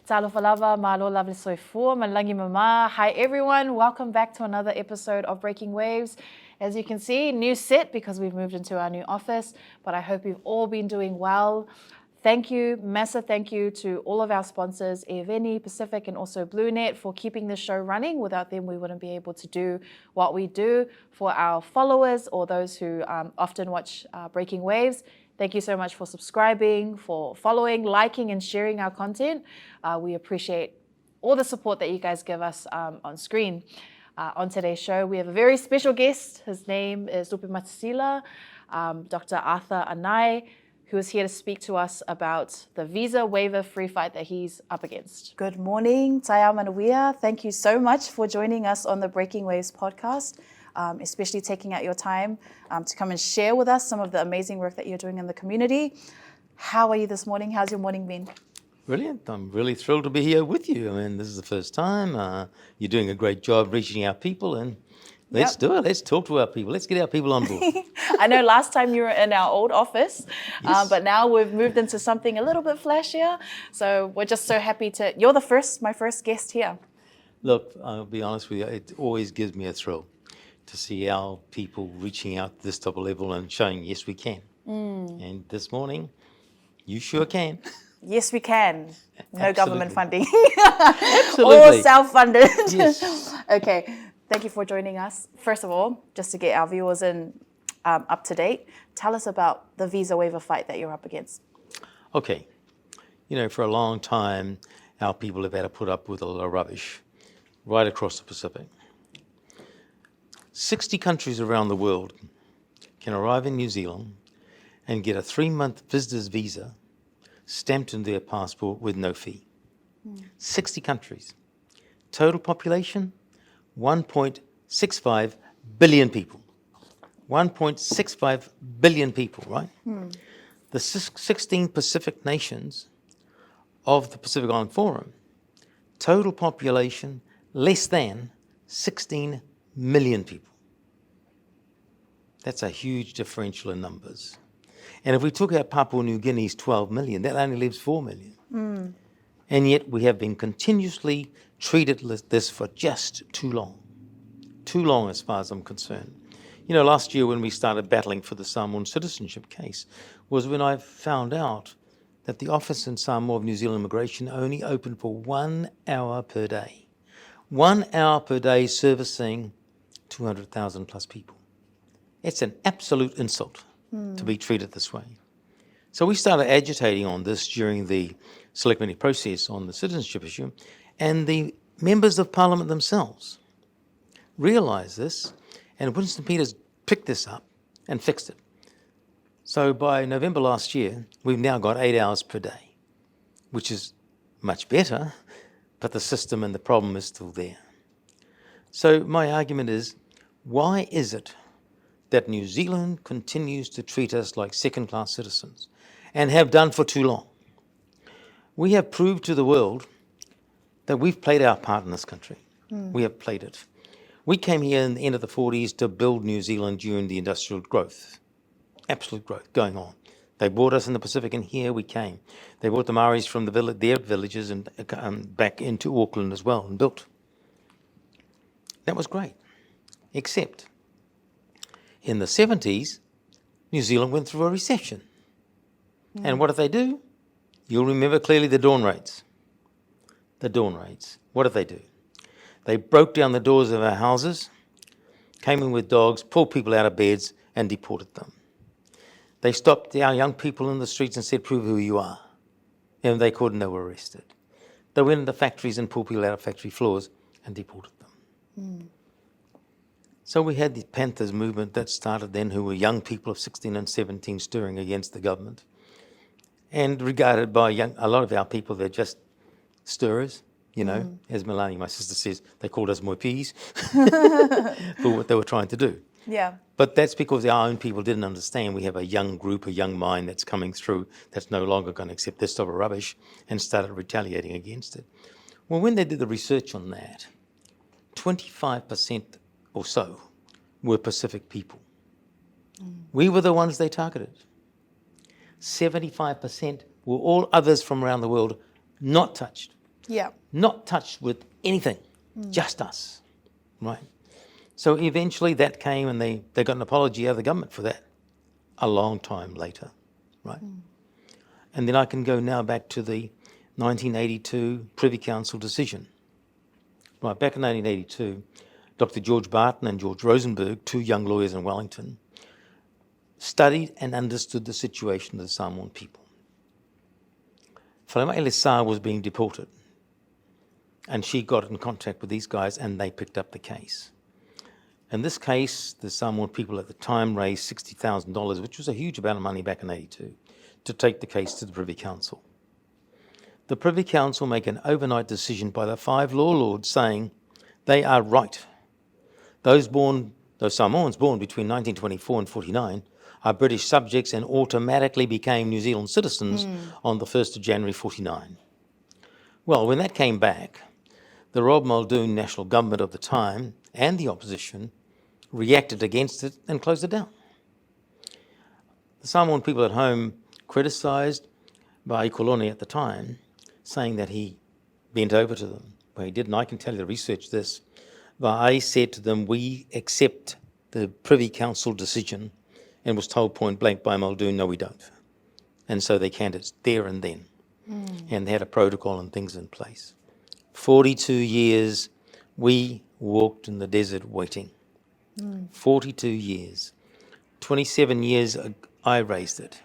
Talofalava, malo lovely soifua, malangi mama. Hi everyone, welcome back to another episode of Breaking Waves. As you can see, new set because we've moved into our new office, but I hope you've all been doing well. Thank you, massive thank you to all of our sponsors, Eveni, Pacific, and also BlueNet for keeping the show running. Without them, we wouldn't be able to do what we do. For our followers or those who often watch Breaking Waves, thank you so much for subscribing, for following, liking, and sharing our content. We appreciate all the support that you guys give us on screen. On today's show, we have a very special guest. His name is Lupematasila, Dr. Arthur Anae, who is here to speak to us about the visa waiver free fight that he's up against. Good morning, Taya Manawia. Thank you so much for joining us on the Breaking Waves podcast, especially taking out your time to come and share with us some of the amazing work that you're doing in the community. How are you this morning? How's your morning been? Brilliant. I'm really thrilled to be here with you. I mean, this is the first time. You're doing a great job reaching our people, and let's do it. Let's talk to our people. Let's get our people on board. I know last time you were in our old office, Yes. but now we've moved into something a little bit flashier. So we're just so happy to, you're my first guest here. Look, I'll be honest with you, it always gives me a thrill to see our people reaching out to this type of level and showing, yes, we can. And this morning, you sure can. Yes, we can. No Absolutely. government funding. Absolutely. All self-funded. Yes. Okay. Thank you for joining us. First of all, just to get our viewers in up to date, tell us about the visa waiver fight that you're up against. Okay. You know, for a long time, our people have had to put up with a lot of rubbish right across the Pacific. 60 countries around the world can arrive in New Zealand and get a 3-month visitor's visa stamped in their passport with no fee. 60 countries. Total population, 1.65 billion people. 1.65 billion people, right? The 16 Pacific nations of the Pacific Island Forum, total population less than 16 million people. That's a huge differential in numbers. And if we took out Papua New Guinea's 12 million, that only leaves 4 million. And yet we have been continuously treated like this for just too long. Too long as far as I'm concerned. You know, last year when we started battling for the Samoan citizenship case was when I found out that the office in Samoa of New Zealand Immigration only opened for 1 hour per day. 1 hour per day servicing 200,000 plus people. It's an absolute insult to be treated this way. So we started agitating on this during the select committee process on the citizenship issue, and the members of Parliament themselves realised this, and Winston Peters picked this up and fixed it. So by November last year, we've now got 8 hours per day, which is much better, but the system and the problem is still there. So my argument is, why is it that New Zealand continues to treat us like second-class citizens and have done for too long? We have proved to the world that we've played our part in this country. We have played it. We came here in the end of the 40s to build New Zealand during the industrial growth, absolute growth going on. They brought us in the Pacific, and here we came. They brought the Maoris from their villages and back into Auckland as well and built. That was great, except in the 70s, New Zealand went through a recession. And what did they do? You'll remember clearly the dawn raids. The dawn raids. What did they do? They broke down the doors of our houses, came in with dogs, pulled people out of beds, and deported them. They stopped our young people in the streets and said, prove who you are. And they couldn't, they were arrested. They went into factories and pulled people out of factory floors and deported them. So we had the Panthers movement that started then, who were young people of 16 and 17 stirring against the government, and regarded by a lot of our people, they're just stirrers, you know. As Melanie, my sister, says, they called us moipis for what they were trying to do. Yeah. But that's because our own people didn't understand we have a young group, a young mind that's coming through that's no longer going to accept this type of rubbish, and started retaliating against it. Well, when they did the research on that, 25% or so were Pacific people. We were the ones they targeted. 75% were all others from around the world not touched. Yeah. Not touched with anything, just us, right? So eventually that came and they got an apology out of the government for that a long time later, right? And then I can go now back to the 1982 Privy Council decision. Right, back in 1982, Dr. George Barton and George Rosenberg, two young lawyers in Wellington, studied and understood the situation of the Samoan people. Fuimaono was being deported, and she got in contact with these guys and they picked up the case. In this case, the Samoan people at the time raised $60,000, which was a huge amount of money back in 82, to take the case to the Privy Council. The Privy Council make an overnight decision by the 5 law lords saying they are right. Those Samoans born between 1924 and 49 are British subjects and automatically became New Zealand citizens on the 1st of January 49. Well, when that came back, the Rob Muldoon national government of the time and the opposition reacted against it and closed it down. The Samoan people at home criticised Vaikolone at the time, saying that he bent over to them. Well, he didn't. I can tell you, research this. Vai said to them, we accept the Privy Council decision, and was told point blank by Muldoon, no, we don't. And so they canned it there and then. And they had a protocol and things in place. 42 years, we walked in the desert waiting. 42 years. 27 years, I raised it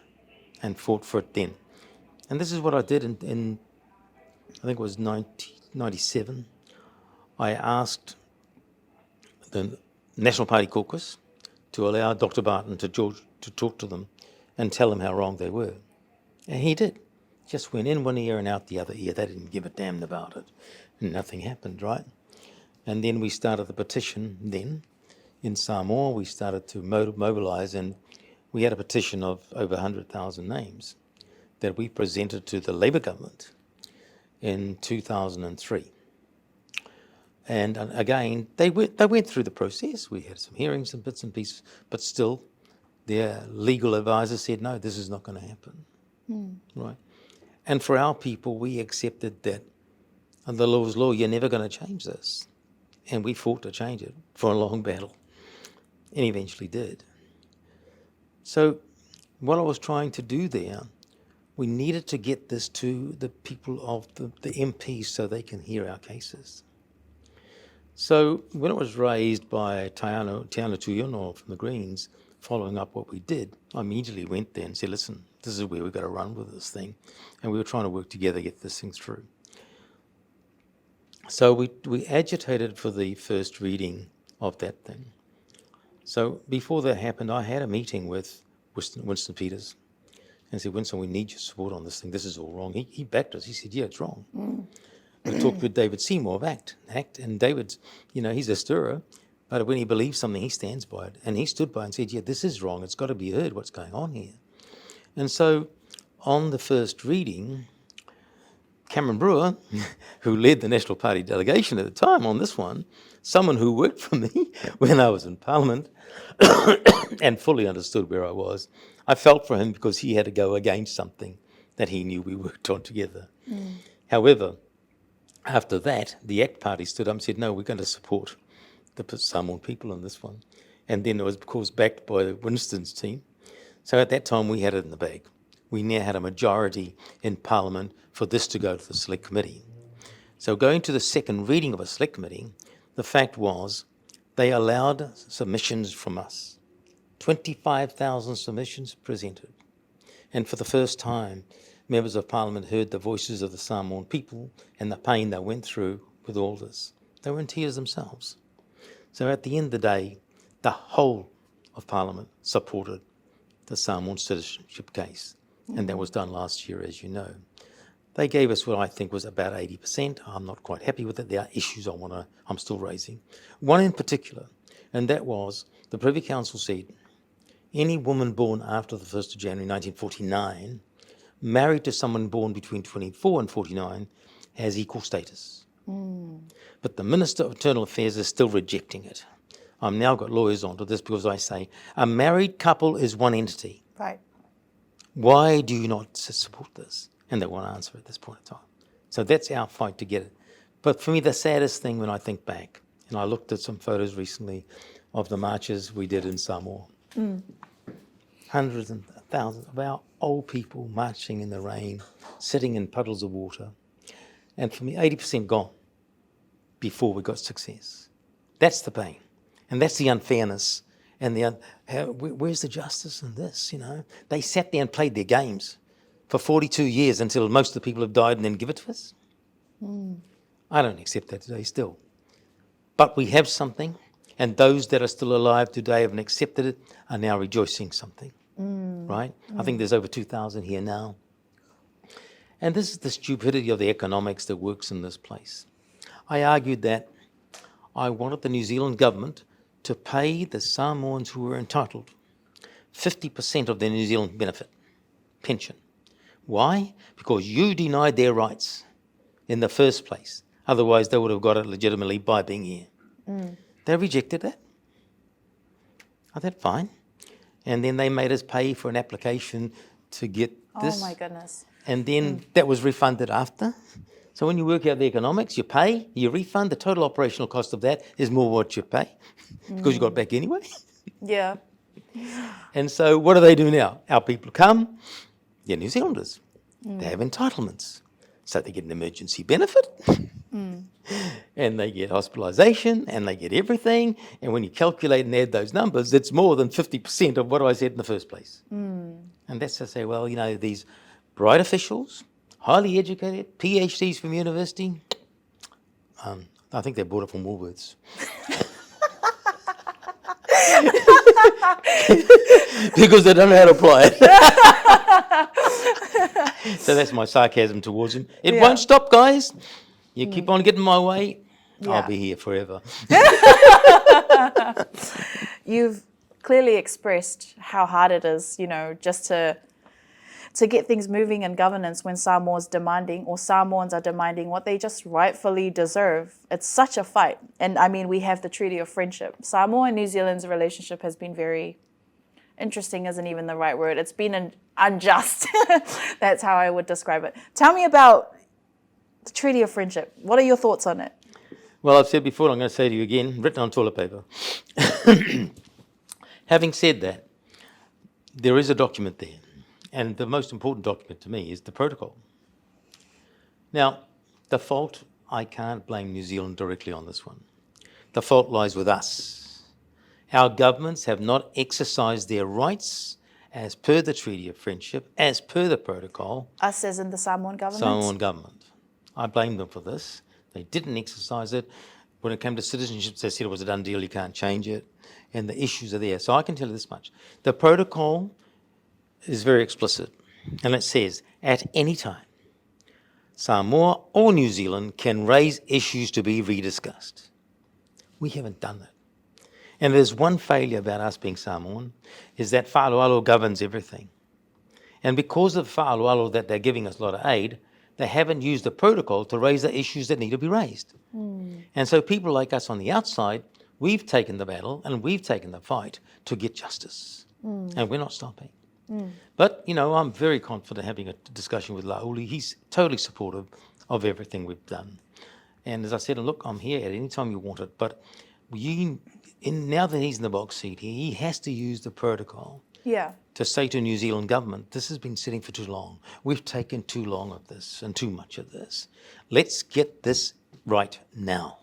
and fought for it then. And this is what I did in I think it was 1997. I asked the National Party caucus to allow Dr. Barton to talk to them and tell them how wrong they were. And he did. Just went in one ear and out the other ear. They didn't give a damn about it. And nothing happened, right? And then we started the petition then in Samoa. We started to mobilise, and we had a petition of over 100,000 names that we presented to the Labour government in 2003. And again, they went through the process. We had some hearings and bits and pieces, but still their legal advisor said, no, this is not going to happen. Right? And for our people, we accepted that the law is law. You're never going to change this. And we fought to change it for a long battle, and eventually did. So what I was trying to do there, we needed to get this to the people of the MPs so they can hear our cases. So when it was raised by Tiana Tuiono from the Greens, following up what we did, I immediately went there and said, listen, this is where we've got to run with this thing. And we were trying to work together to get this thing through. So we agitated for the first reading of that thing. So before that happened, I had a meeting with Winston Peters and said, Winston, we need your support on this thing. This is all wrong. He backed us. He said, yeah, it's wrong. We talked with David Seymour of ACT, and David's, he's a stirrer, but when he believes something, he stands by it. And he stood by and said, yeah, this is wrong. It's got to be heard what's going on here. And so on the first reading, Cameron Brewer, who led the National Party delegation at the time on this one, someone who worked for me when I was in Parliament and fully understood where I was, I felt for him because he had to go against something that he knew we worked on together. However, after that, the ACT Party stood up and said, no, we're going to support the Samoan people on this one. And then it was, of course, backed by Winston's team. So at that time, we had it in the bag. We now had a majority in Parliament for this to go to the Select Committee. So going to the second reading of a Select Committee, the fact was they allowed submissions from us. 25,000 submissions presented. And for the first time, members of Parliament heard the voices of the Samoan people and the pain they went through with all this. They were in tears themselves. So at the end of the day, the whole of Parliament supported the Samoan citizenship case. And that was done last year, as you know. They gave us what I think was about 80%. I'm not quite happy with it. There are issues I'm still raising. One in particular, and that was the Privy Council said any woman born after the 1st of January 1949, married to someone born between 24 and 49, has equal status. But the Minister of Internal Affairs is still rejecting it. I've now got lawyers onto this because I say a married couple is one entity. Right. Why do you not support this? And they won't answer at this point in time. So that's our fight to get it. But for me, the saddest thing when I think back, and I looked at some photos recently of the marches we did in Samoa. Hundreds and thousands of our old people marching in the rain, sitting in puddles of water. And for me, 80% gone before we got success. That's the pain. And that's the unfairness. And where's the justice in this, you know? They sat there and played their games for 42 years until most of the people have died and then give it to us. I don't accept that today still. But we have something, and those that are still alive today haven't accepted it are now rejoicing something, right? I think there's over 2,000 here now. And this is the stupidity of the economics that works in this place. I argued that I wanted the New Zealand government to pay the Samoans who were entitled 50% of their New Zealand benefit, pension. Why? Because you denied their rights in the first place. Otherwise, they would have got it legitimately by being here. They rejected that. I thought, fine. And then they made us pay for an application to get this. Oh, my goodness. And then that was refunded after. So when you work out the economics, you pay, you refund, the total operational cost of that is more what you pay because you got it back anyway. Yeah. And so what do they do now? Our people come, they're New Zealanders. They have entitlements. So they get an emergency benefit and they get hospitalisation and they get everything. And when you calculate and add those numbers, it's more than 50% of what I said in the first place. And that's to say, well, you know, these bright officials, highly educated, PhDs from university, I think they bought it from Woolworths. Because they don't know how to apply it. So that's my sarcasm towards him. It won't stop, guys. You keep on getting my way, I'll be here forever. You've clearly expressed how hard it is, you know, just to get things moving in governance when Samoans are demanding what they just rightfully deserve. It's such a fight. And I mean, we have the Treaty of Friendship. Samoa and New Zealand's relationship has been very interesting, isn't even the right word. It's been unjust. That's how I would describe it. Tell me about the Treaty of Friendship. What are your thoughts on it? Well, I've said before, I'm going to say to you again, written on toilet paper. Having said that, there is a document there. And the most important document to me is the protocol. Now, the fault, I can't blame New Zealand directly on this one. The fault lies with us. Our governments have not exercised their rights as per the Treaty of Friendship, as per the protocol. Us as in the Samoan government? Samoan government. I blame them for this. They didn't exercise it. When it came to citizenship, they said it was a done deal, you can't change it. And the issues are there. So I can tell you this much. The protocol is very explicit, and it says, at any time, Samoa or New Zealand can raise issues to be rediscussed. We haven't done that. And there's one failure about us being Samoan, is that whāloalo governs everything. And because of whāloalo that they're giving us a lot of aid, they haven't used the protocol to raise the issues that need to be raised. And so people like us on the outside, we've taken the battle and we've taken the fight to get justice. And we're not stopping. But, you know, I'm very confident having a discussion with Lauli. He's totally supportive of everything we've done. And as I said, look, I'm here at any time you want it. But now that he's in the box seat here, he has to use the protocol to say to New Zealand government, this has been sitting for too long. We've taken too long of this and too much of this. Let's get this right now.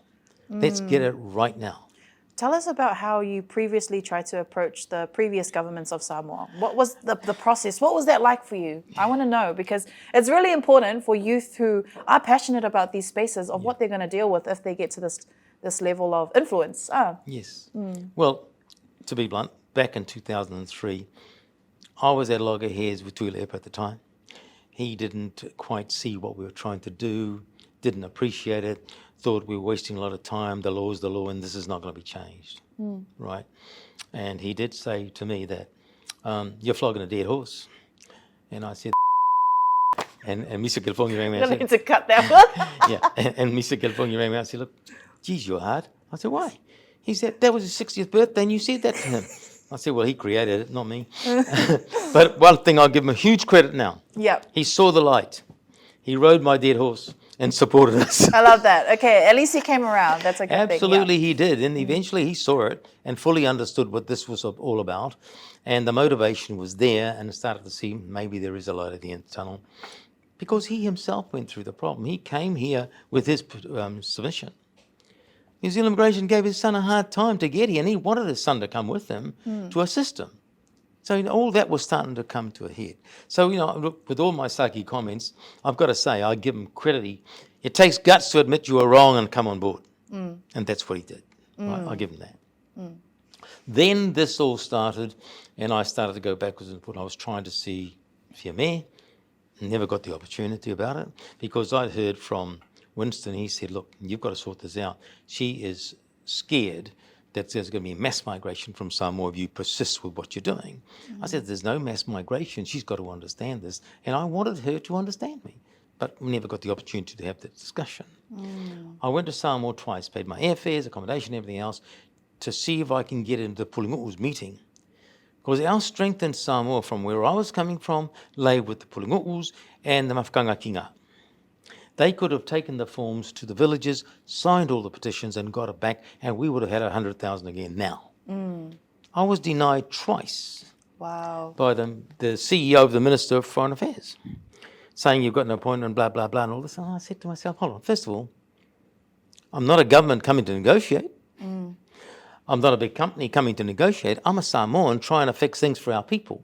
Let's get it right now. Tell us about how you previously tried to approach the previous governments of Samoa. What was the process? What was that like for you? I want to know, because it's really important for youth who are passionate about these spaces of what they're going to deal with if they get to this level of influence. Yes. Well, to be blunt, back in 2003, I was at loggerheads with Tuilepa at the time. He didn't quite see what we were trying to do, didn't appreciate it, thought we were wasting a lot of time, the law's the law, and this is not going to be changed, right? And he did say to me that, you're flogging a dead horse. And I said, and Mr. Kilfongi rang me and I'm said, going to cut that one. yeah, and Mr. Kilfongi rang me and said, look, geez, you're hard. I said, why? He said, that was his 60th birthday and you said that to him. I said, well, he created it, not me. But one thing, I'll give him a huge credit now. Yeah. He saw the light. He rode my dead horse. and supported us. I love that. Okay, at least he came around. That's a good Absolutely, thing. he did. And eventually he saw it and fully understood what this was all about. And the motivation was there, and started to see maybe there is a light at the end of the tunnel. Because he himself went through the problem. He came here with his submission. New Zealand Immigration gave his son a hard time to get here, and he wanted his son to come with him to assist him. So all that was starting to come to a head. So, look, with all my sucky comments, I've got to say, I give him credit. It takes guts to admit you were wrong and come on board. And that's what he did. Right? I give him that. Then this all started, and I started to go backwards and forwards. I was trying to see Fuimaono, never got the opportunity about it, because I'd heard from Winston. He said, look, you've got to sort this out. She is scared that there's going to be mass migration from Samoa if you persist with what you're doing. I said, there's no mass migration. She's got to understand this. And I wanted her to understand me, but we never got the opportunity to have that discussion. I went to Samoa twice, paid my airfares, accommodation, everything else, to see if I can get into the Pulingu'u's meeting. Because our strength in Samoa, from where I was coming from, lay with the Pulingu'us and the Mafukanga Kinga. They could have taken the forms to the villages, signed all the petitions, and got it back, and we would have had 100,000 again now. I was denied twice by the CEO of the Minister of Foreign Affairs, saying you've got an appointment, blah, blah, blah, and all this. And I said to myself, hold on, first of all, I'm not a government coming to negotiate. I'm not a big company coming to negotiate. I'm a Samoan trying to fix things for our people.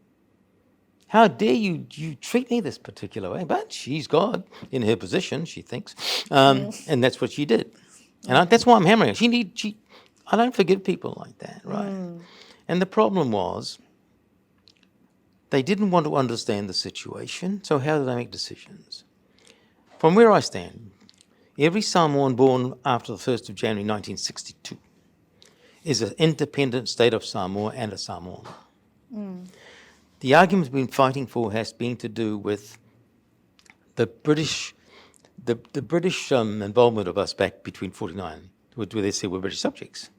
How dare you treat me this particular way? But she's God in her position, she thinks. And that's what she did. And that's why I'm hammering her. I don't forgive people like that, right? And the problem was, they didn't want to understand the situation, so how did they make decisions? From where I stand, every Samoan born after the 1st of January 1962 is an independent state of Samoa and a Samoan. The argument we've been fighting for has been to do with the British involvement of us back between 49, where they said we're British subjects.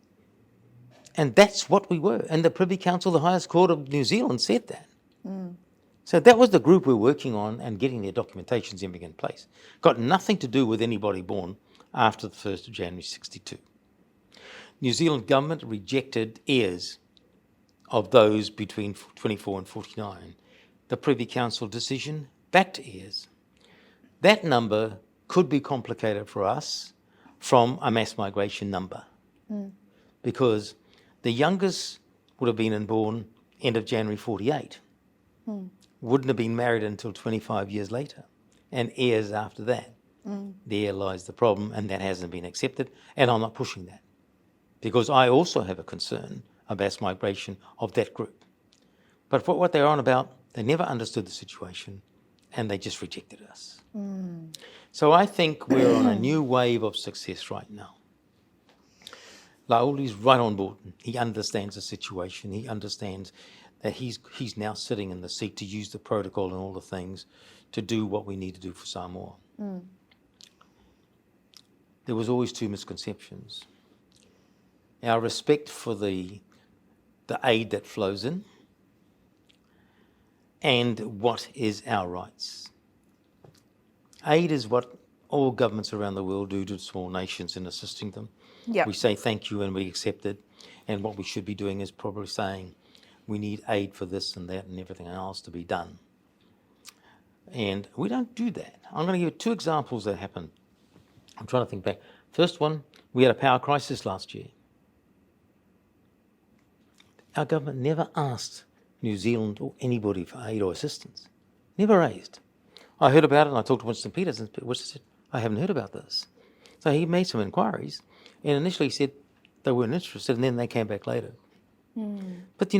And that's what we were. And the Privy Council, the highest court of New Zealand, said that. So that was the group we're working on and getting their documentations and everything in place. Got nothing to do with anybody born after the 1st of January 62. New Zealand government rejected heirs of those between 24 and 49. The Privy Council decision backed heirs. That number could be complicated for us from a mass migration number, because the youngest would have been born end of January 48. Wouldn't have been married until 25 years later, and heirs after that. There lies the problem, and that hasn't been accepted, and I'm not pushing that, because I also have a concern about mass migration of that group. But for what they're on about, they never understood the situation, and they just rejected us. So I think we're on a new wave of success right now. Laoli's right on board. He understands the situation. He understands that he's now sitting in the seat to use the protocol and all the things to do what we need to do for Samoa. There was always two misconceptions. Our respect for the aid that flows in, and what is our rights. Aid is what all governments around the world do to small nations in assisting them. We say thank you and we accept it, and what we should be doing is probably saying we need aid for this and that and everything else to be done. And we don't do that. I'm going to give you two examples that happened. I'm trying to think back. First one, we had a power crisis last year. Our government never asked New Zealand or anybody for aid or assistance. Never raised. I heard about it and I talked to Winston Peters, and Winston said, I haven't heard about this. So he made some inquiries, and initially he said they weren't interested, and then they came back later. But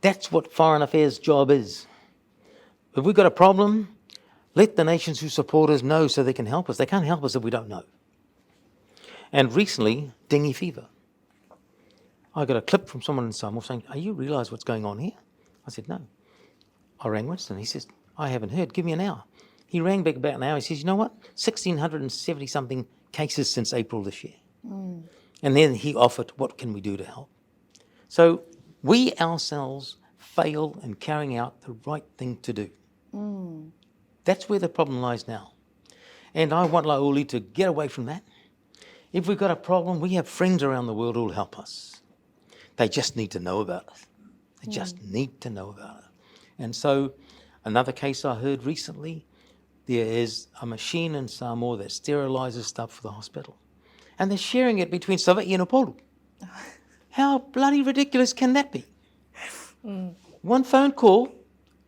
that's what Foreign Affairs' job is. If we've got a problem, let the nations who support us know so they can help us. They can't help us if we don't know. And recently, dengue fever. I got a clip from someone in Samoa saying, you realise what's going on here? I said, no. I rang Winston. He says, I haven't heard. Give me an hour. He rang back about an hour. He says, you know what? 1,670-something cases since April this year. And then he offered, what can we do to help? So we ourselves fail in carrying out the right thing to do. That's where the problem lies now. And I want Lauli to get away from that. If we've got a problem, we have friends around the world who will help us. They just need to know about it. They just need to know about it. And so another case I heard recently, there is a machine in Samoa that sterilises stuff for the hospital. And they're sharing it between Savai'i and Upolu. How bloody ridiculous can that be? One phone call,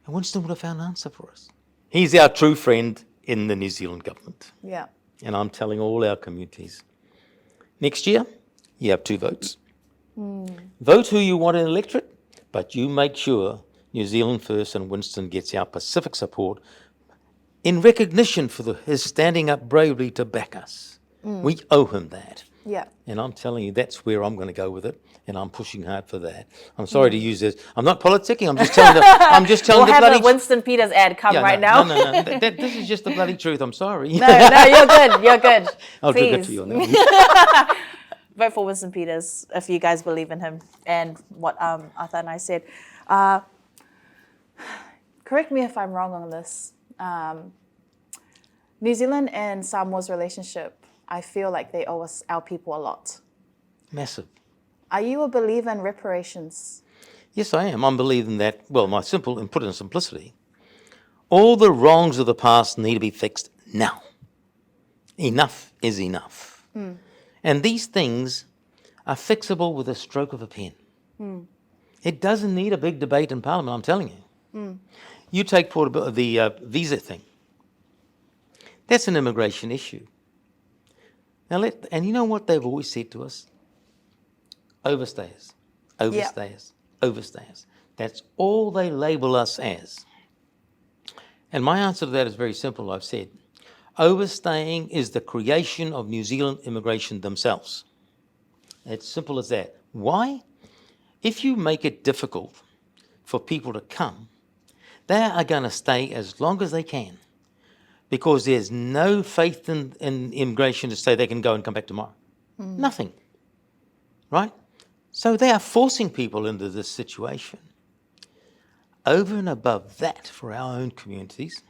and Winston would have found an answer for us. He's our true friend in the New Zealand government. Yeah. And I'm telling all our communities, next year, you have 2 votes. Vote who you want in electorate, but you make sure New Zealand First and Winston gets our Pacific support in recognition for his standing up bravely to back us. We owe him that. Yeah. And I'm telling you, that's where I'm going to go with it, and I'm pushing hard for that. I'm sorry to use this. I'm not politicking. I'm just telling. We'll the have bloody a Winston Peters ad come right now. No. This is just the bloody truth. I'm sorry. No, you're good. You're good. I'll do Please. good for you on that one. Vote for Winston Peters if you guys believe in him and what Arthur and I said. Correct me if I'm wrong on this. New Zealand and Samoa's relationship, I feel like they owe us, our people, a lot. Massive. Are you a believer in reparations? Yes, I am. I'm believing that, well, and put it in simplicity, all the wrongs of the past need to be fixed now. Enough is enough. And these things are fixable with a stroke of a pen. It doesn't need a big debate in Parliament, I'm telling you. You take the visa thing. That's an immigration issue. Now and you know what they've always said to us? Overstayers. That's all they label us as. And my answer to that is very simple. I've said, overstaying is the creation of New Zealand immigration themselves. It's simple as that. Why? If you make it difficult for people to come, they are going to stay as long as they can, because there's no faith in immigration to say they can go and come back tomorrow. Nothing. Right? So they are forcing people into this situation. Over and above that, for our own communities,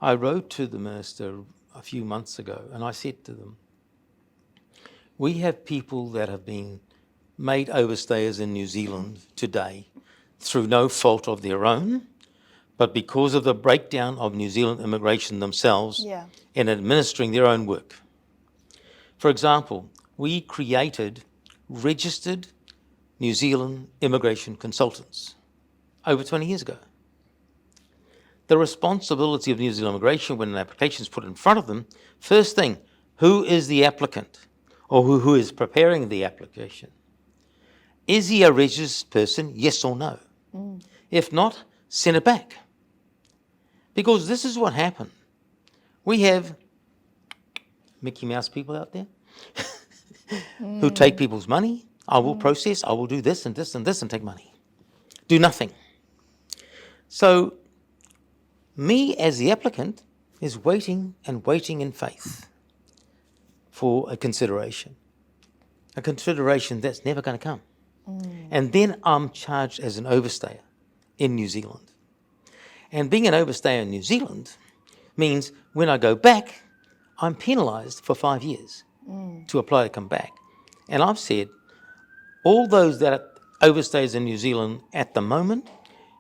I wrote to the minister a few months ago and I said to them, we have people that have been made overstayers in New Zealand today through no fault of their own, but because of the breakdown of New Zealand immigration themselves in administering their own work. For example, we created registered New Zealand immigration consultants over 20 years ago. The responsibility of New Zealand immigration when an application is put in front of them, first thing, who is the applicant or who is preparing the application? Is he a registered person, yes or no? If not, send it back. Because this is what happened. We have Mickey Mouse people out there who take people's money. I will process, I will do this and this and this and take money. Do nothing. So me as the applicant is waiting and waiting in faith for a consideration that's never going to come. And then I'm charged as an overstayer in New Zealand. And being an overstayer in New Zealand means when I go back, I'm penalised for 5 years to apply to come back. And I've said all those that are overstayers in New Zealand at the moment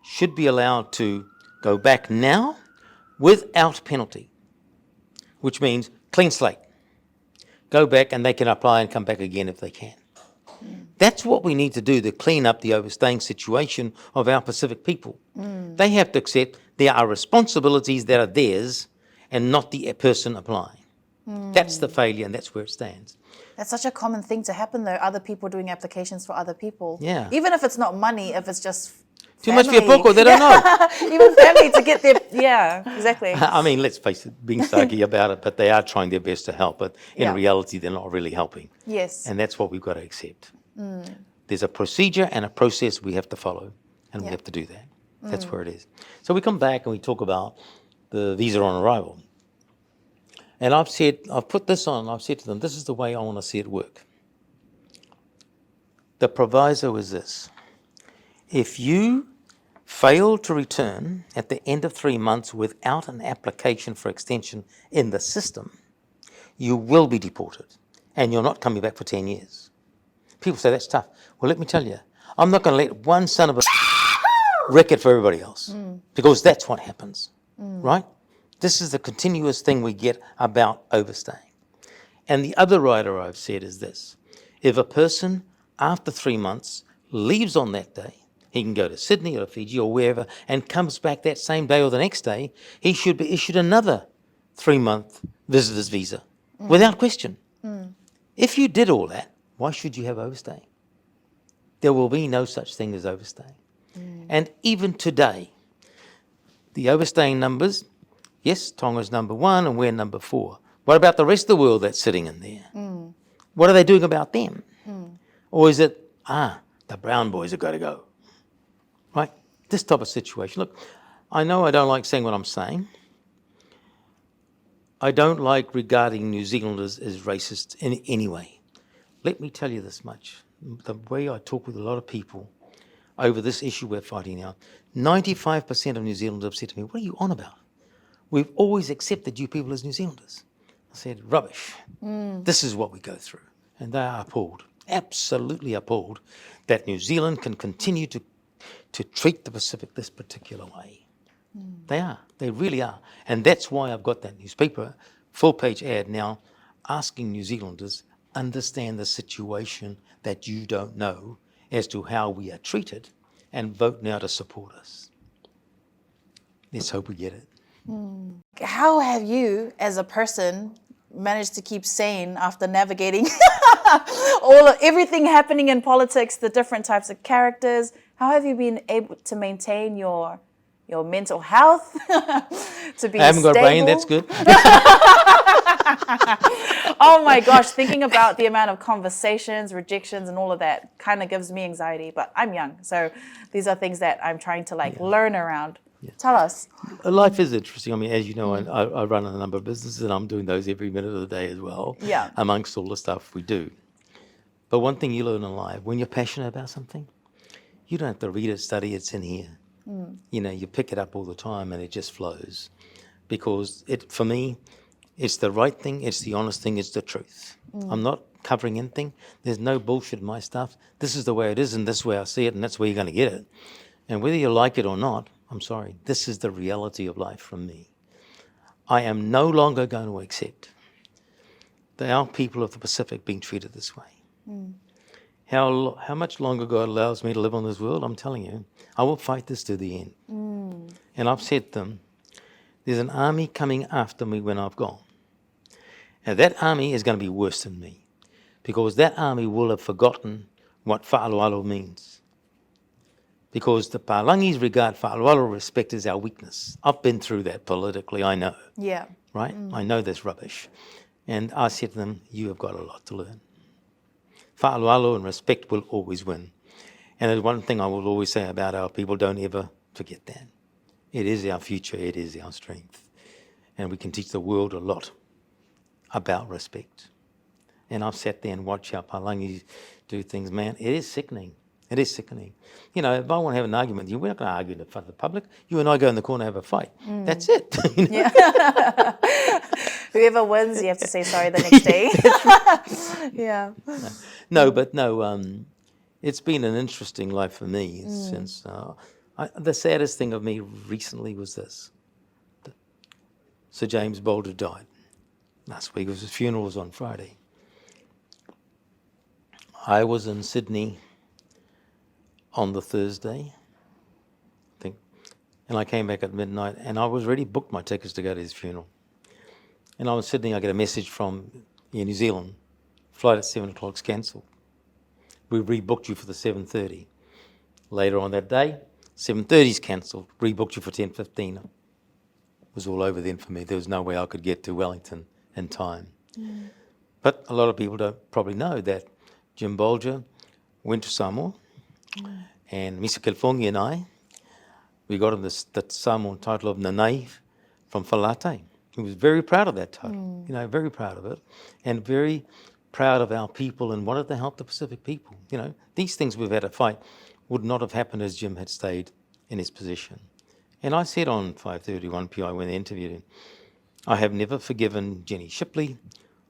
should be allowed to go back now without penalty, which means clean slate. Go back and they can apply and come back again if they can. That's what we need to do to clean up the overstaying situation of our Pacific people. They have to accept there are responsibilities that are theirs and not the person applying. That's the failure and that's where it stands. That's such a common thing to happen though, other people doing applications for other people. Yeah. Even if it's not money, if it's just Too much for your pocket, they don't know. Even family to get their, exactly. I mean, let's face it, being sarky about it, but they are trying their best to help, but in reality, they're not really helping. Yes. And that's what we've got to accept. There's a procedure and a process we have to follow, and we have to do that. That's where it is. So we come back and we talk about the visa on arrival. And I've put this on, I've said to them, this is the way I want to see it work. The proviso is this. If you fail to return at the end of 3 months without an application for extension in the system, you will be deported and you're not coming back for 10 years. People say that's tough. Well, let me tell you, I'm not going to let one son of a wreck it for everybody else because that's what happens, right? This is the continuous thing we get about overstaying. And the other rider I've said is this. If a person, after 3 months, leaves on that day, he can go to Sydney or Fiji or wherever and comes back that same day or the next day, he should be issued another 3-month visitor's visa without question. If you did all that, why should you have overstaying? There will be no such thing as overstaying. And even today, the overstaying numbers, yes, Tonga's number 1 and we're number 4. What about the rest of the world that's sitting in there? What are they doing about them? Or is it, the brown boys have got to go? Right? This type of situation. Look, I know I don't like saying what I'm saying. I don't like regarding New Zealanders as racist in any way. Let me tell you this much. The way I talk with a lot of people over this issue we're fighting now, 95% of New Zealanders have said to me, what are you on about? We've always accepted you people as New Zealanders. I said, rubbish. This is what we go through. And they are appalled, absolutely appalled, that New Zealand can continue to treat the Pacific this particular way. They are. They really are. And that's why I've got that newspaper full-page ad now asking New Zealanders understand the situation that you don't know as to how we are treated and vote now to support us. Let's hope we get it. How have you, as a person, managed to keep sane after navigating everything happening in politics, the different types of characters? How have you been able to maintain your mental health, to be I haven't stable? got brain, that's good. Oh my gosh, thinking about the amount of conversations, rejections, and all of that kind of gives me anxiety, but I'm young, so these are things that I'm trying to learn around. Tell us. Life is interesting. I mean, as you know, I run a number of businesses and I'm doing those every minute of the day as well, amongst all the stuff we do. But one thing you learn in life, when you're passionate about something, you don't have to read it, study it, it's in here. You know, you pick it up all the time and it just flows. Because for me, it's the right thing, it's the honest thing, it's the truth. I'm not covering anything. There's no bullshit in my stuff. This is the way it is and this is the way I see it and that's where you're going to get it. And whether you like it or not, I'm sorry, this is the reality of life from me. I am no longer going to accept that our people of the Pacific being treated this way. How much longer God allows me to live on this world, I'm telling you, I will fight this to the end. And I've said to them, there's an army coming after me when I've gone. And that army is going to be worse than me because that army will have forgotten what wha'aloalo means. Because the Palangis regard wha'aloalo respect as our weakness. I've been through that politically, I know. Yeah. Right? I know this rubbish. And I said to them, you have got a lot to learn. Wha'aloalo and respect will always win. And there's one thing I will always say about our people, don't ever forget that. It is our future, it is our strength. And we can teach the world a lot about respect. And I've sat there and watched our Palangis do things, man, it is sickening. It is sickening. You know, if I want to have an argument with you, we're not going to argue in front of the public. You and I go in the corner and have a fight. That's it. You know? Yeah. Whoever wins, you have to say sorry the next day. Yeah. No, it's been an interesting life for me since... the saddest thing of me recently was this. Sir James Bolger died. Last week, his funeral was on Friday. I was in Sydney on the Thursday, I think, and I came back at midnight, and I was already booked my tickets to go to his funeral. And I was in Sydney, I get a message from New Zealand, flight at 7 o'clock's cancelled. We rebooked you for the 7:30. Later on that day, 7:30's cancelled, rebooked you for 10:15. It was all over then for me. There was no way I could get to Wellington in time. But a lot of people don't probably know that Jim Bolger went to Samoa, and Mr. California and I, we got him the Samoan title of Nanai from Falate. He was very proud of that title, very proud of it, and very proud of our people and wanted to help the Pacific people. You know, these things we've had to fight would not have happened as Jim had stayed in his position. And I said on 531PI when they interviewed him, I have never forgiven Jenny Shipley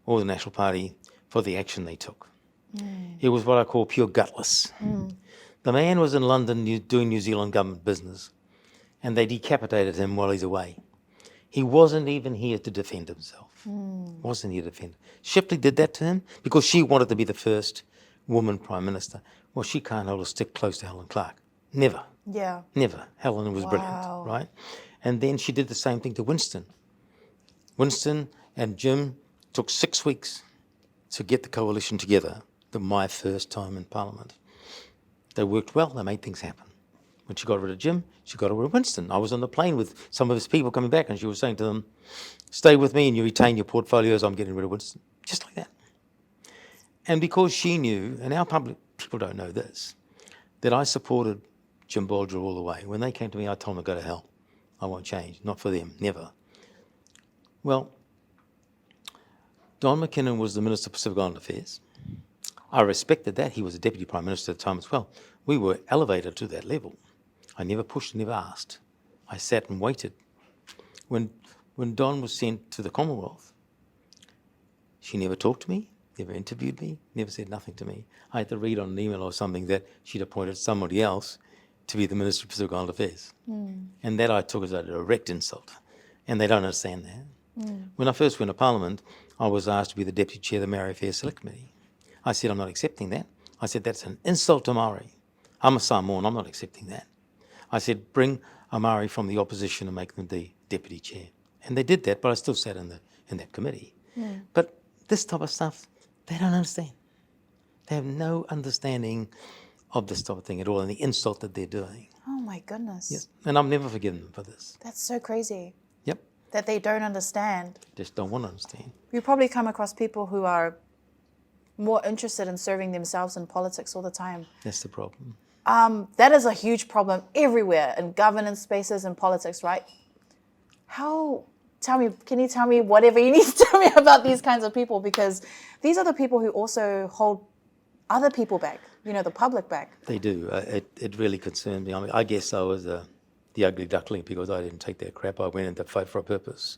or the National Party for the action they took. It was what I call pure gutless. The man was in London doing New Zealand government business, and they decapitated him while he's away. He wasn't even here to defend himself. Wasn't here to defend. Shipley did that to him because she wanted to be the first woman Prime Minister. Well, she can't hold a stick close to Helen Clark. Never. Yeah. Never. Helen was brilliant, right? And then she did the same thing to Winston. Winston and Jim took 6 weeks to get the coalition together, my first time in Parliament. They worked well, they made things happen. When she got rid of Jim, she got rid of Winston. I was on the plane with some of his people coming back, and she was saying to them, stay with me and you retain your portfolios, I'm getting rid of Winston. Just like that. And because she knew, and our public people don't know this, that I supported Jim Bolger all the way. When they came to me, I told them to go to hell. I won't change. Not for them. Never. Well, Don McKinnon was the Minister of Pacific Island Affairs. I respected that. He was the Deputy Prime Minister at the time as well. We were elevated to that level. I never pushed, never asked. I sat and waited. When Don was sent to the Commonwealth, she never talked to me, never interviewed me, never said nothing to me. I had to read on an email or something that she'd appointed somebody else to be the Minister of Pacific Island Affairs. And that I took as a direct insult. And they don't understand that. When I first went to Parliament, I was asked to be the Deputy Chair of the Maori Affairs Select Committee. I said, I'm not accepting that. I said, that's an insult to Maori. I'm a Samoan, I'm not accepting that. I said, bring a Maori from the opposition and make them the Deputy Chair. And they did that, but I still sat in that committee. But this type of stuff, they don't understand. They have no understanding of this type of thing at all and the insult that they're doing. Oh my goodness. Yes. And I've never forgiven them for this. That's so crazy. Yep. That they don't understand. Just don't want to understand. You probably come across people who are more interested in serving themselves in politics all the time. That's the problem. That is a huge problem everywhere in governance spaces and politics, right? Can you tell me whatever you need to tell me about these kinds of people? Because these are the people who also hold other people back, the public back. They do. It really concerned me. I mean, I guess I was the ugly duckling because I didn't take that crap. I went in to fight for a purpose.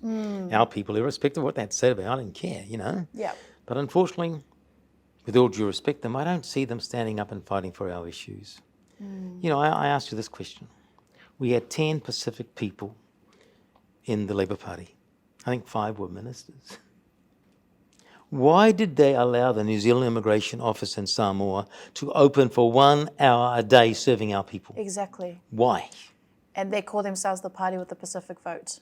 Our people, irrespective of what they had said about me, I didn't care, Yeah. But unfortunately, with all due respect to them, I don't see them standing up and fighting for our issues. I asked you this question. We had 10 Pacific people in the Labour Party. I think 5 were ministers. Why did they allow the New Zealand Immigration Office in Samoa to open for 1 hour a day serving our people? Exactly. Why? And they call themselves the party with the Pacific vote.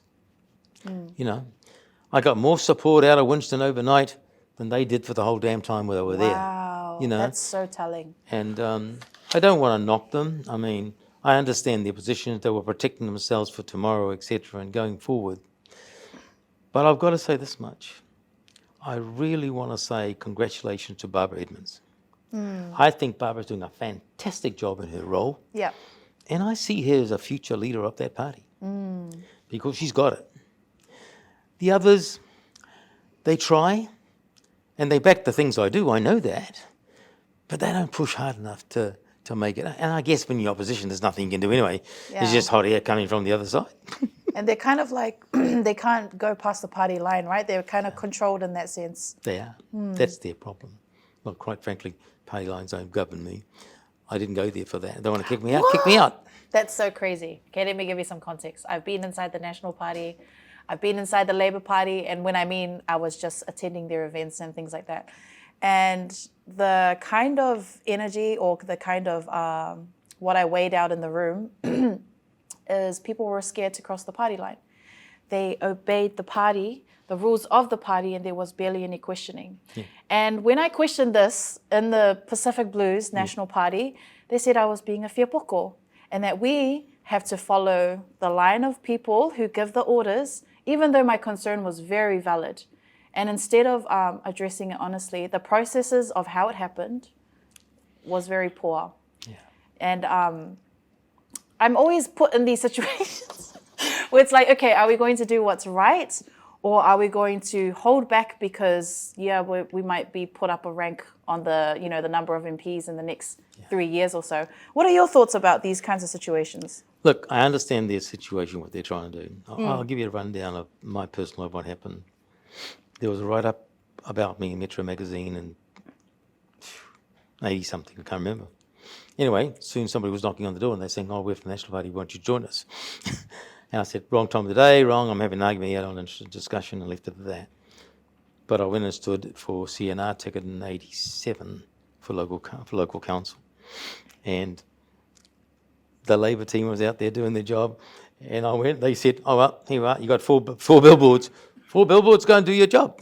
I got more support out of Winston overnight than they did for the whole damn time where they were there. Wow, that's so telling. And I don't want to knock them. I mean, I understand their positions. They were protecting themselves for tomorrow, etc., and going forward. But I've got to say this much. I really want to say congratulations to Barbara Edmonds. I think Barbara's doing a fantastic job in her role. Yeah. And I see her as a future leader of that party because she's got it. The others, they try and they back the things I do. I know that. But they don't push hard enough to make it. And I guess when you're opposition, there's nothing you can do anyway. Yeah. It's just hot air coming from the other side. And they're kind of like, they can't go past the party line, right? They're kind of controlled in that sense. They are. That's their problem. Well, quite frankly, party lines don't govern me. I didn't go there for that. They want to kick me out, kick me out. That's so crazy. Okay, let me give you some context. I've been inside the National Party. I've been inside the Labour Party. And when I was just attending their events and things like that. And the kind of energy or the kind of what I weighed out in the room is people were scared to cross the party line. They obeyed the party, the rules of the party, and there was barely any questioning. Yeah. And when I questioned this in the Pacific Blues National Party, they said I was being a whiapoko and that we have to follow the line of people who give the orders, even though my concern was very valid. And instead of addressing it honestly, the processes of how it happened was very poor. Yeah. And I'm always put in these situations where it's like, okay, are we going to do what's right? Or are we going to hold back because, we might be put up a rank on the, the number of MPs in the next 3 years or so? What are your thoughts about these kinds of situations? Look, I understand their situation, what they're trying to do. I'll give you a rundown of my personal life, what happened. There was a write-up about me in Metro magazine in 80-something, I can't remember. Anyway, soon somebody was knocking on the door and they're saying, we're from the National Party, why don't you join us? And I said, wrong time of the day, wrong, I'm having an argument here, I'm not interested in discussion, and left it at that. But I went and stood for CNR ticket in 87 for local council. And the Labour team was out there doing their job. And I went, they said, well, here you are, you got four billboards. 4 billboards, go and do your job.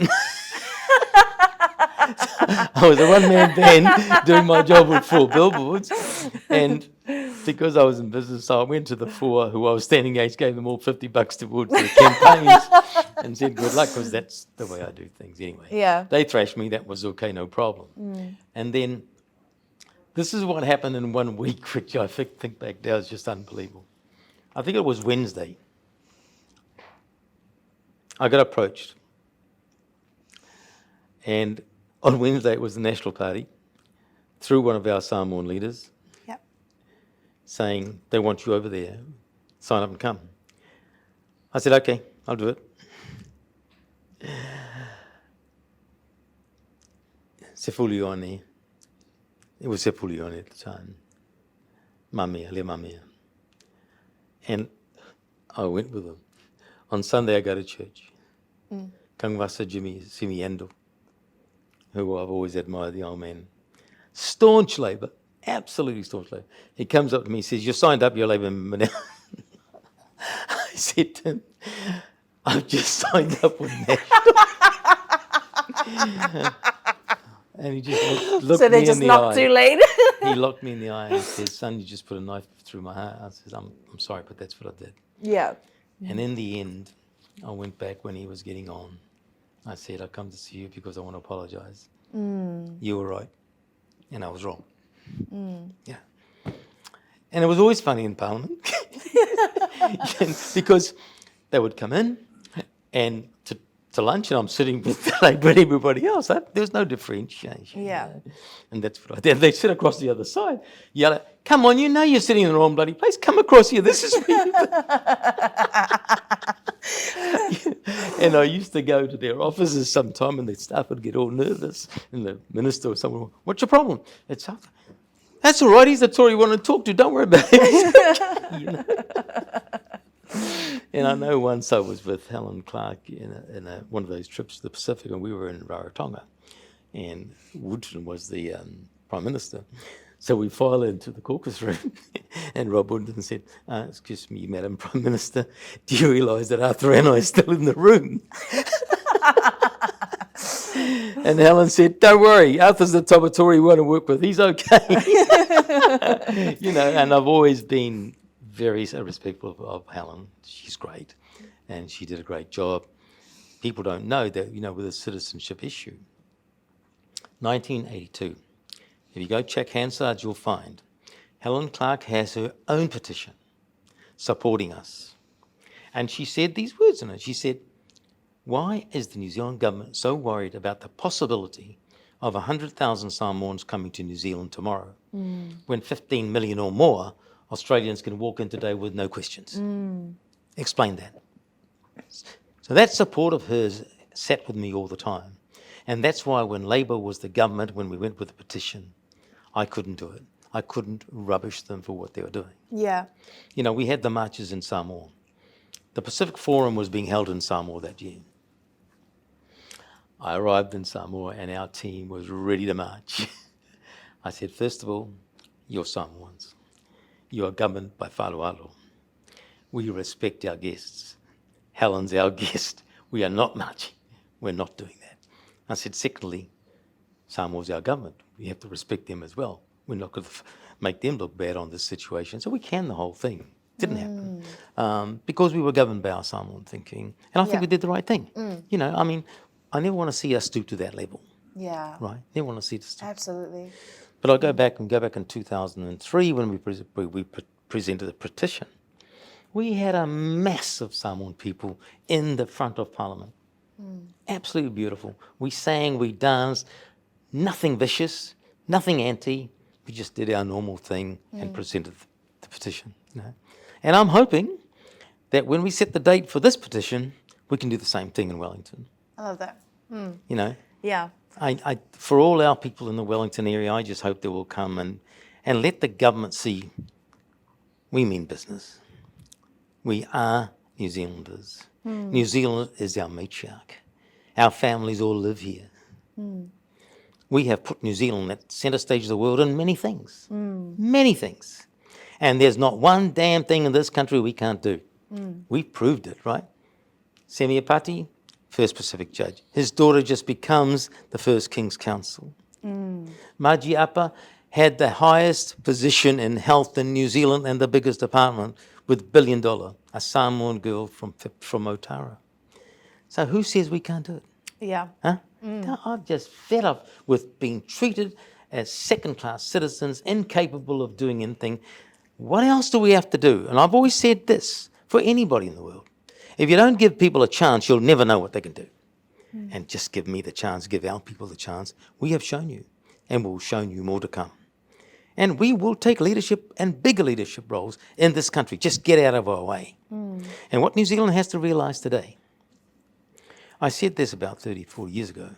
I was a one-man band doing my job with 4 billboards. And because I was in business, so I went to the 4 who I was standing against, gave them all $50 towards their campaigns and said, good luck, because that's the way I do things anyway. Yeah. They thrashed me, that was okay, no problem. And then this is what happened in 1 week, which I think back now is just unbelievable. I think it was Wednesday. I got approached. And on Wednesday, it was the National Party, through one of our Samoan leaders, saying they want you over there, sign up and come. I said, okay, I'll do it. Se Fuimaono. It was Se Fuimaono at the time. Mamea, le mamea. And I went with them. On Sunday, I go to church. Kangwasa Jimmy Simiendo, who I've always admired, the old man. Staunch Labour, absolutely staunch Labour. He comes up to me and says, you're signed up, you're Labour member now. I said to him, I've just signed up with National. And he just looked me in the eye. So they're just not too late? He looked me in the eye and said, son, you just put a knife through my heart. I said, I'm sorry, but that's what I did. Yeah. And in the end, I went back when he was getting on. I said, I come to see you because I want to apologise. You were right, and I was wrong. Yeah. And it was always funny in Parliament because they would come in and to lunch, and I'm sitting with Labour and everybody else. There's no differentiation. Yeah. You know? And that's what I did. They sit across the other side, yell at, come on, you know you're sitting in the wrong bloody place. Come across here. This is where And I used to go to their offices sometime, and the staff would get all nervous, and the minister or someone, what's your problem? It's up. That's all right. He's the Tory you want to talk to. Don't worry about it. You know? And I know once I was with Helen Clark in one of those trips to the Pacific, and we were in Rarotonga, and Woodson was the Prime Minister. So we file into the caucus room, and Rob Woodson said, excuse me, Madam Prime Minister, do you realise that Arthur Anae is still in the room? And Helen said, don't worry, Arthur's the top of Tory we want to work with. He's okay. You know, and I've always been very respectful of Helen. She's great, and she did a great job. People don't know that, you know, with a citizenship issue. 1982. If you go check Hansard's, you'll find Helen Clark has her own petition supporting us. And she said these words in it. She said, why is the New Zealand government so worried about the possibility of 100,000 Samoans coming to New Zealand tomorrow when 15 million or more Australians can walk in today with no questions? Explain that. So that support of hers sat with me all the time. And that's why when Labour was the government, when we went with the petition, I couldn't do it. I couldn't rubbish them for what they were doing. Yeah. You know, we had the marches in Samoa. The Pacific Forum was being held in Samoa that year. I arrived in Samoa and our team was ready to march. I said, first of all, you're Samoans. You are governed by whālualo. We respect our guests. Helen's our guest. We are not marching. We're not doing that. I said, secondly, Samoa's our government. We have to respect them as well. We're not going to make them look bad on this situation. So we canned the whole thing. Didn't happen. Because we were governed by our Samoan thinking. And I think we did the right thing. You know, I mean, I never want to see us stoop to that level. Yeah. Right? Never want to see us stoop. Absolutely. But I'll go back in 2003 when we presented the petition. We had a mass of Samoan people in the front of Parliament. Absolutely beautiful. We sang, we danced, nothing vicious, nothing anti. We just did our normal thing and presented the petition. You know? And I'm hoping that when we set the date for this petition, we can do the same thing in Wellington. I love that. You know, Yeah. for all our people in the Wellington area, I just hope they will come and let the government see we mean business. We are New Zealanders. New Zealand is our matriarch. Our families all live here. We have put New Zealand at centre stage of the world in many things. Many things. And there's not one damn thing in this country we can't do. We've proved it, right? Semiapati, first Pacific judge. His daughter just becomes the first King's Counsel. Maji Apa had the highest position in health in New Zealand and the biggest department with $1 billion, a Samoan girl from Otara. So who says we can't do it? Yeah. Huh? No, I'm just fed up with being treated as second-class citizens, incapable of doing anything. What else do we have to do? And I've always said this for anybody in the world. If you don't give people a chance, you'll never know what they can do. And just give me the chance, give our people the chance. We have shown you, and we'll show you more to come. And we will take leadership and bigger leadership roles in this country. Just get out of our way. And what New Zealand has to realise today, I said this about 34 years ago,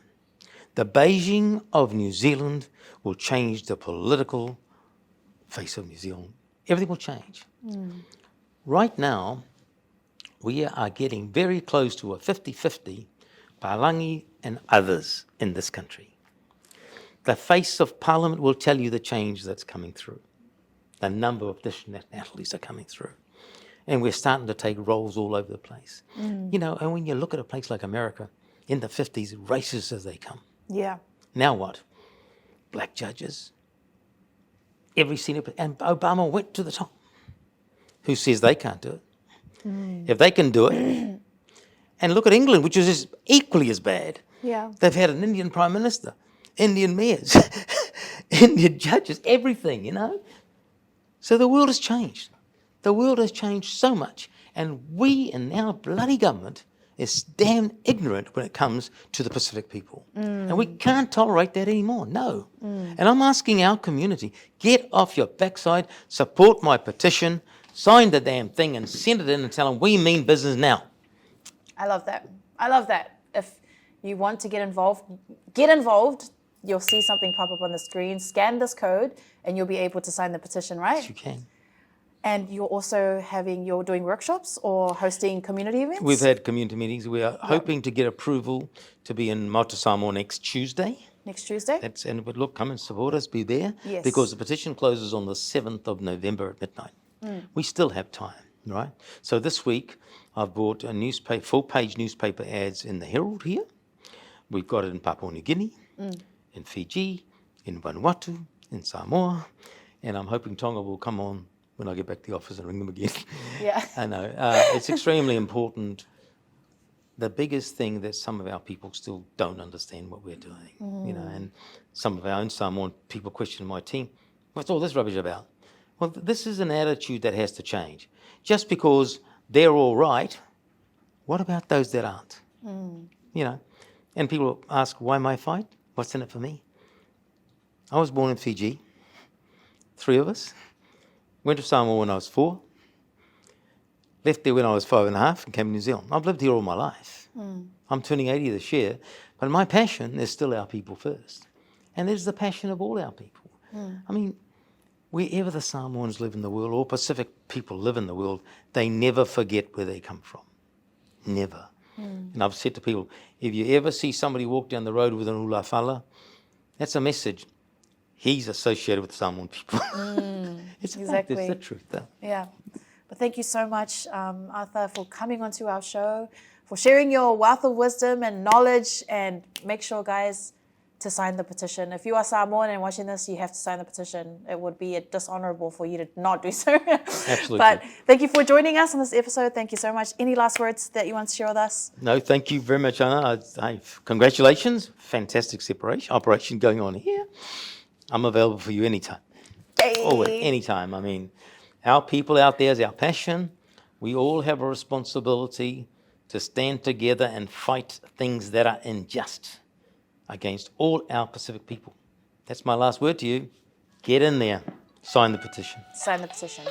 the Beijing of New Zealand will change the political face of New Zealand. Everything will change. Right now, we are getting very close to a 50-50 Palangi and others in this country. The face of Parliament will tell you the change that's coming through. The number of different nationalities are coming through. And we're starting to take roles all over the place. You know, and when you look at a place like America, in the 50s, racist as they come. Yeah. Now what? Black judges. Every senior, and Obama went to the top. Who says they can't do it? If they can do it, and look at England, which is equally as bad. Yeah. They've had an Indian Prime Minister, Indian mayors, Indian judges, everything, you know. So the world has changed. The world has changed so much. And we in our bloody government is damn ignorant when it comes to the Pacific people. And we can't tolerate that anymore, no. And I'm asking our community, get off your backside, support my petition, sign the damn thing and send it in and tell them we mean business now. I love that. I love that. If you want to get involved, get involved. You'll see something pop up on the screen. Scan this code and you'll be able to sign the petition, right? Yes, you can. And you're also you're doing workshops or hosting community events? We've had community meetings. We are hoping to get approval to be in Samoa next Tuesday. Next Tuesday? But look, come and support us, be there. Yes. Because the petition closes on the 7th of November at midnight. We still have time, right? So this week, I've bought a newspaper, full-page newspaper ads in the Herald here. We've got it in Papua New Guinea, in Fiji, in Vanuatu, in Samoa, and I'm hoping Tonga will come on when I get back to the office and ring them again. Yeah. I know. It's extremely important. The biggest thing that some of our people still don't understand what we're doing, you know, and some of our own Samoan people question my team, what's all this rubbish about? Well, this is an attitude that has to change. Just because they're all right, what about those that aren't? You know, and people ask, why my fight? What's in it for me? I was born in Fiji, 3 of us. Went to Samoa when I was 4. Left there when I was 5.5 and came to New Zealand. I've lived here all my life. I'm turning 80 this year, but my passion is still our people first. And there's the passion of all our people. I mean, wherever the Samoans live in the world, or Pacific people live in the world, they never forget where they come from. Never. And I've said to people, if you ever see somebody walk down the road with an ulafala, that's a message. He's associated with the Samoan people. It's a fact, it's the truth, though. Yeah. But thank you so much, Arthur, for coming onto our show, for sharing your wealth of wisdom and knowledge, and make sure, guys, to sign the petition. If you are Samoan and watching this, you have to sign the petition. It would be dishonorable for you to not do so. Absolutely. But thank you for joining us on this episode. Thank you so much. Any last words that you want to share with us? No, thank you very much, Hana. Congratulations. Fantastic operation going on here. I'm available for you anytime. Hey. Always, anytime. I mean, our people out there is our passion. We all have a responsibility to stand together and fight things that are unjust against all our Pacific people. That's my last word to you. Get in there. Sign the petition. Sign the petition.